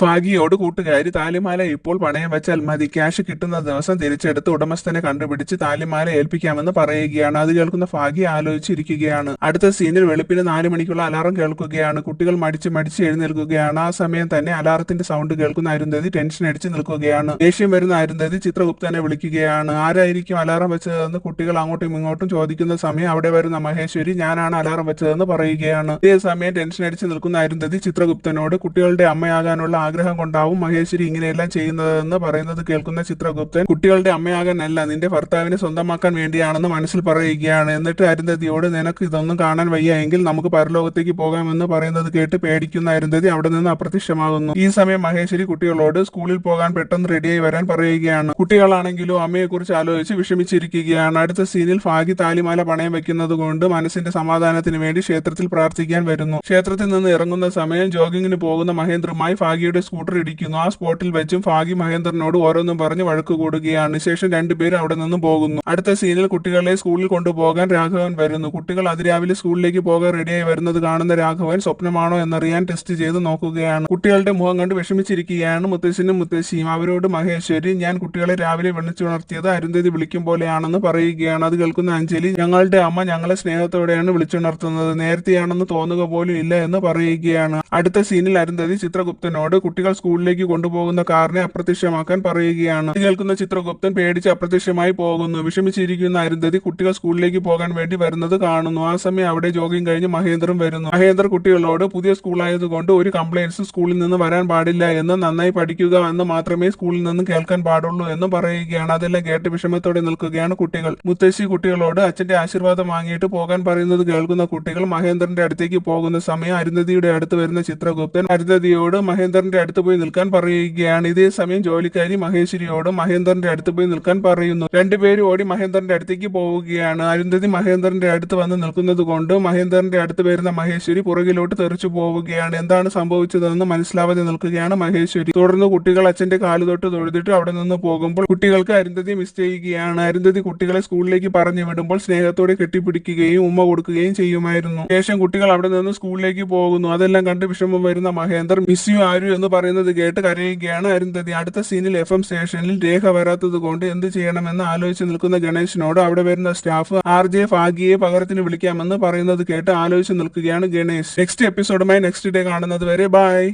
ഫാഗിയോട് കൂട്ടുകാരി താലിമാല ഇപ്പോൾ പണയം വെച്ചാൽ മതി, ക്യാഷ് കിട്ടുന്ന ദിവസം തിരിച്ചെടുത്ത് ഉടമസ്ഥനെ കണ്ടുപിടിച്ച് താലിമാല ഏൽപ്പിക്കാമെന്ന് പറയുകയാണ്. അത് കേൾക്കുന്ന ഫാഗി ആലോചിച്ചിരിക്കുകയാണ്. അടുത്ത സീനിൽ വെളുപ്പിന് 4 മണിക്കുള്ള അലാറം കേൾക്കുകയാണ്. കുട്ടികൾ മടിച്ച് എഴുന്നേൽക്കുകയാണ്. ആ സമയം തന്നെ അലാറത്തിന്റെ സൗണ്ട് കേൾക്കുന്ന അരുന്ധതി ടെൻഷൻ അടിച്ച് നിൽക്കുകയാണ്. ദേഷ്യം വരുന്ന അരുന്ധതി ചിത്രഗുപ്തനെ വിളിക്കുകയാണ്. ആരായിരിക്കും അലാറം വെച്ചതെന്ന് കുട്ടികൾ അങ്ങോട്ടും ഇങ്ങോട്ടും ചോദിക്കുന്ന സമയം അവിടെ വരുന്ന മഹേശ്വരി ഞാനാണ് അലാറം വെച്ചതെന്ന് പറയുകയാണ്. ഇതേ സമയം ടെൻഷൻ അടിച്ച് നിൽക്കുന്ന അരുന്ധതി ചിത്രഗുപ്തനോട് കുട്ടികളുടെ അമ്മയാകാനുള്ള ആഗ്രഹം കൊണ്ടാവും മഹേശ്വരി ഇങ്ങനെയെല്ലാം ചെയ്യുന്നതെന്ന് പറയുന്നത് കേൾക്കുന്ന ചിത്രഗുപ്തൻ കുട്ടികളുടെ അമ്മയാകാനല്ല, നിന്റെ ഭർത്താവിനെ സ്വന്തമാക്കാൻ വേണ്ടിയാണെന്ന് മനസ്സിൽ പറയുകയാണ്. എന്നിട്ട് അരുന്ധതിയോട് നിനക്ക് ഇതൊന്നും കാണാൻ വയ്യ എങ്കിൽ നമുക്ക് പരലോകത്തേക്ക് പോകാമെന്ന് പറയുന്നത് കേട്ട് പേടിക്കുന്ന അരുന്ധതി അവിടെ നിന്ന് അപ്രത്യക്ഷമാകുന്നു. ഈ സമയം മഹേശ്വരി കുട്ടികളോട് സ്കൂളിൽ പോകാൻ പെട്ടെന്ന് റെഡിയായി വരാൻ പറയുകയാണ്. കുട്ടികളാണെങ്കിലും അമ്മയെക്കുറിച്ച് ആലോചിച്ച് വിഷമിച്ചിരിക്കുകയാണ്. അടുത്ത സീനിൽ ഫാഗി താലിമാല പണയം വെക്കുന്നത് കൊണ്ട് മനസ്സിന്റെ സമാധാനത്തിന് വേണ്ടി ക്ഷേത്രത്തിൽ പ്രാർത്ഥിക്കാൻ വരുന്നു. ക്ഷേത്രത്തിൽ നിന്ന് ഇറങ്ങുന്ന സമയം ജോഗിങ്ങിന് പോകുന്ന മഹേന്ദ്രമായി ഫാഗിയുടെ സ്കൂട്ടർ ഇടിക്കുന്നു. ആ സ്പോട്ടിൽ വെച്ചും ഫാഗി മഹേന്ദ്രനോട് ഓരോന്നും പറഞ്ഞ് വഴക്ക് കൂടുകയാണ്. ശേഷം രണ്ടുപേരും അവിടെ നിന്നും പോകുന്നു. അടുത്ത സീനിൽ കുട്ടികളെ സ്കൂളിൽ കൊണ്ടുപോകാൻ രാഘവൻ വരുന്നു. കുട്ടികൾ അതിരാവിലെ സ്കൂളിലേക്ക് പോകാൻ റെഡിയായി വരുന്നത് കാണുന്ന രാഘവൻ സ്വപ്നമാണോ എന്നറിയാൻ ടെസ്റ്റ് ചെയ്ത് നോക്കുകയാണ്. കുട്ടികളുടെ മുഖം കണ്ട് വിഷമിച്ചിരിക്കുകയാണ് മുത്തശ്ശനും മുത്തശ്ശിയും. അവരോട് മഹേശ്വരി ഞാൻ കുട്ടികളെ രാവിലെ വിളിച്ചുണർത്തിയത് അരുന്ധതി വിളിക്കും പോലെയാണെന്ന് പറയുകയാണ്. അത് കേൾക്കുന്ന അഞ്ജലി ഞങ്ങളുടെ അമ്മ ഞങ്ങളെ സ്നേഹത്തോടെയാണ് വിളിച്ചുണർത്തുന്നത്, നേരത്തെയാണെന്ന് തോന്നുക പോലും ഇല്ല എന്ന് പറയുകയാണ്. അടുത്ത സീനിൽ അരുന്ധതി ചിത്രഗുപ്തനോട് കുട്ടികൾ സ്കൂളിലേക്ക് കൊണ്ടുപോകുന്ന കാറിനെ അപ്രത്യക്ഷമാക്കാൻ പറയുകയാണ്. ഇത് കേൾക്കുന്ന ചിത്രഗുപ്തൻ പേടിച്ച് അപ്രത്യക്ഷമായി പോകുന്നു. വിഷമിച്ചിരിക്കുന്ന അരുന്ധതി കുട്ടികൾ സ്കൂളിലേക്ക് പോകാൻ വേണ്ടി വരുന്നത് കാണുന്നു. ആ സമയം അവിടെ ജോഗിങ് കഴിഞ്ഞ് മഹേന്ദ്രൻ വരുന്നു. മഹേന്ദ്ര കുട്ടികളോട് പുതിയ സ്കൂളായതുകൊണ്ട് ഒരു കംപ്ലൈൻസ് സ്കൂളിൽ നിന്ന് വരാൻ പാടില്ല എന്ന്, നന്നായി പഠിക്കുക എന്ന് മാത്രമേ സ്കൂളിൽ നിന്ന് കേൾക്കാൻ പാടുള്ളൂ എന്ന് പറയുകയാണ്. അതെല്ലാം കേട്ട് വിഷമത്തോടെ നിൽക്കുകയാണ് കുട്ടികൾ. മുത്തശ്ശി കുട്ടികളോട് അച്ഛന്റെ ആശീർവാദം വാങ്ങിയിട്ട് പോകാൻ പറയുന്നത് കേൾക്കുന്ന കുട്ടികൾ മഹേന്ദ്രന്റെ അടുത്തേക്ക് പോകുന്ന സമയം അരുന്ധതിയുടെ അടുത്ത് വരുന്ന ചിത്രഗുപ്തൻ അരുന്ധതിയോട് മഹേന്ദ്രന്റെ അടുത്ത് പോയി നിൽക്കാൻ പറയുകയാണ്. ഇതേ സമയം ജോലിക്കാരി മഹേശ്വരിയോട് മഹേന്ദ്രന്റെ അടുത്ത് പോയി നിൽക്കാൻ പറയുന്നു. രണ്ടുപേരും ഓടി മഹേന്ദ്രന്റെ അടുത്തേക്ക് പോവുകയാണ്. അരുന്ധതി മഹേന്ദ്രന്റെ അടുത്ത് വന്ന് നിൽക്കുന്നത് കൊണ്ട് മഹേന്ദ്രന്റെ അടുത്ത് വരുന്ന മഹേശ്വരി പുറകിലോട്ട് തെറിച്ചു പോവുകയാണ്. എന്താണ് സംഭവിച്ചതെന്ന് മനസ്സിലാവാതെ നിൽക്കുകയാണ് മഹേശ്വരി. തുടർന്ന് കുട്ടികൾ അച്ഛന്റെ കാലുതൊട്ട് തൊഴുതിട്ട് അവിടെ നിന്ന് പോകുമ്പോൾ കുട്ടികൾക്ക് അരുന്ധതി മിസ് ചെയ്യുകയാണ്. അരുന്ധതി കുട്ടികളെ സ്കൂളിലേക്ക് പറഞ്ഞു വിടുമ്പോൾ സ്നേഹത്തോടെ കെട്ടിപ്പിടിക്കുകയും ഉമ്മ കൊടുക്കുകയും ചെയ്യുമായിരുന്നു. ശേഷം കുട്ടികൾ അവിടെ നിന്ന് സ്കൂളിലേക്ക് പോകുന്നു. അതെല്ലാം കണ്ട് വിഷമം വരുന്ന മഹേന്ദ്രൻ മിസ് യു ആരു എന്ന് പറയുന്നത് കേട്ട് കരയുകയാണ് അരുന്ധതി. അടുത്ത സീനിൽ FM സ്റ്റേഷനിൽ രേഖ വരാത്തത് കൊണ്ട് എന്ത് ചെയ്യണമെന്ന് ആലോചിച്ച് നിൽക്കുന്ന ഗണേശനോട് അവിടെ വരുന്ന സ്റ്റാഫ് RJ ഫാഗിയെ പകരത്തിന് വിളിക്കാമെന്ന് പറയുന്നത് കേട്ട് ആലോചിച്ച് നിൽക്കുകയാണ് ഗണേശ്. നെക്സ്റ്റ് എപ്പിസോഡുമായി നെക്സ്റ്റ് ഡേ കാണുന്നത് വരെ ബൈ.